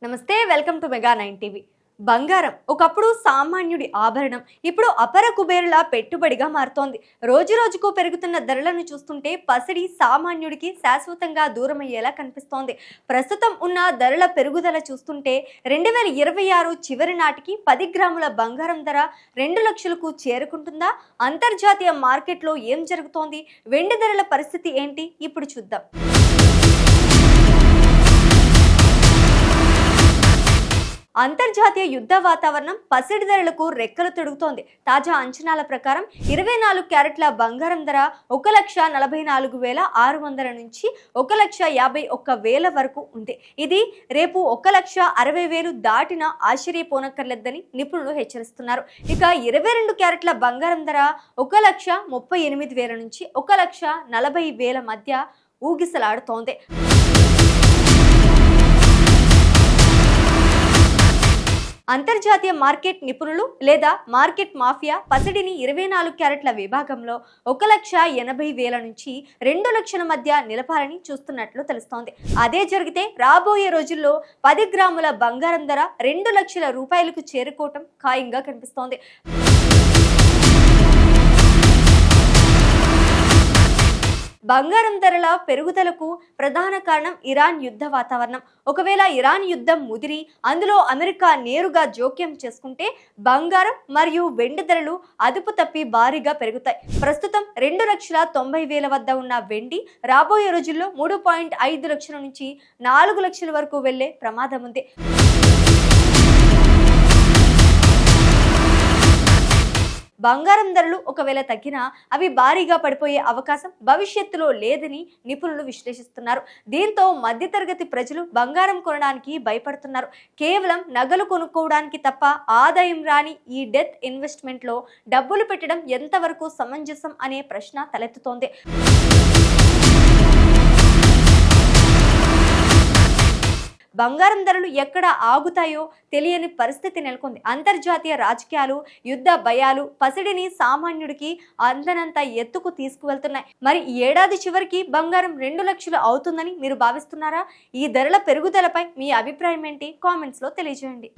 నమస్తే, welcome to mega 9 TV. బంగారం ఒకప్పుడు సామాన్యుడి ఆభరణం, ఇప్పుడు అపర కుబేరులా పెట్టుబడిగా మారుతోంది. రోజు రోజుకు పెరుగుతున్న ధరలను చూస్తుంటే పసిడి సామాన్యుడికి శాశ్వతంగా దూరమయ్యేలా కనిపిస్తోంది. ప్రస్తుతం ఉన్న ధరల పెరుగుదల చూస్తుంటే 2026 చివరి నాటికి 10 గ్రాముల బంగారం ధర 2 లక్షలకు చేరుకుంటుందా? అంతర్జాతీయ మార్కెట్లో ఏం జరుగుతోంది? వెండి ధరల పరిస్థితి ఏంటి? ఇప్పుడు చూద్దాం. అంతర్జాతీయ యుద్ధ వాతావరణం పసిడి ధరలకు రెక్కలు తొడుగుతోంది. తాజా అంచనాల ప్రకారం 24 క్యారెట్ల బంగారం ధర 1,44,600 నుంచి 1,51,000 వరకు ఉంది. ఇది రేపు 1,60,000 దాటినా ఆశ్చర్యపోనక్కర్లేదని నిపుణులు హెచ్చరిస్తున్నారు. ఇక 22 క్యారెట్ల బంగారం ధర 1,38,000 నుంచి 1,40,000 మధ్య ఊగిసలాడుతోంది. అంతర్జాతీయ మార్కెట్ నిపుణులు లేదా మార్కెట్ మాఫియా పసిడిని 24 క్యారెట్ల విభాగంలో 1,80,000 నుంచి 2 లక్షల మధ్య నిలపాలని చూస్తున్నట్లు తెలుస్తోంది. అదే జరిగితే రాబోయే రోజుల్లో 10 గ్రాముల బంగారం ధర 2 లక్షల రూపాయలకు చేరుకోవటం ఖాయంగా కనిపిస్తోంది. బంగారం ధరల పెరుగుదలకు ప్రధాన కారణం ఇరాన్ యుద్ధ వాతావరణం. ఒకవేళ ఇరాన్ యుద్ధం ముదిరి అందులో అమెరికా నేరుగా జోక్యం చేసుకుంటే బంగారం మరియు వెండి ధరలు అదుపు తప్పి భారీగా పెరుగుతాయి. ప్రస్తుతం 2,90,000 వద్ద ఉన్న వెండి రాబోయే రోజుల్లో 3.5 లక్షల నుంచి 4 లక్షల వరకు వెళ్లే ప్రమాదం ఉంది. బంగారం ధరలు ఒకవేళ తగ్గినా అవి భారీగా పడిపోయే అవకాశం భవిష్యత్తులో లేదని నిపుణులు విశ్లేషిస్తున్నారు. దీంతో మధ్యతరగతి ప్రజలు బంగారం కొనడానికి భయపడుతున్నారు. కేవలం నగలు కొనుక్కోవడానికి తప్ప ఆదాయం రాని ఈ డెత్ ఇన్వెస్ట్మెంట్లో డబ్బులు పెట్టడం ఎంతవరకు సమంజసం అనే ప్రశ్న తలెత్తుతోంది. బంగారం ధరలు ఎక్కడ ఆగుతాయో తెలియని పరిస్థితి నెలకొంది. అంతర్జాతీయ రాజకీయాలు, యుద్ధ భయాలు పసిడిని సామాన్యుడికి అందనంత ఎత్తుకు తీసుకువెళ్తున్నాయి. మరి ఈ ఏడాది చివరికి బంగారం 2 లక్షలు అవుతుందని మీరు భావిస్తున్నారా? ఈ ధరల పెరుగుదలపై మీ అభిప్రాయం ఏంటి? కామెంట్స్లో తెలియజేయండి.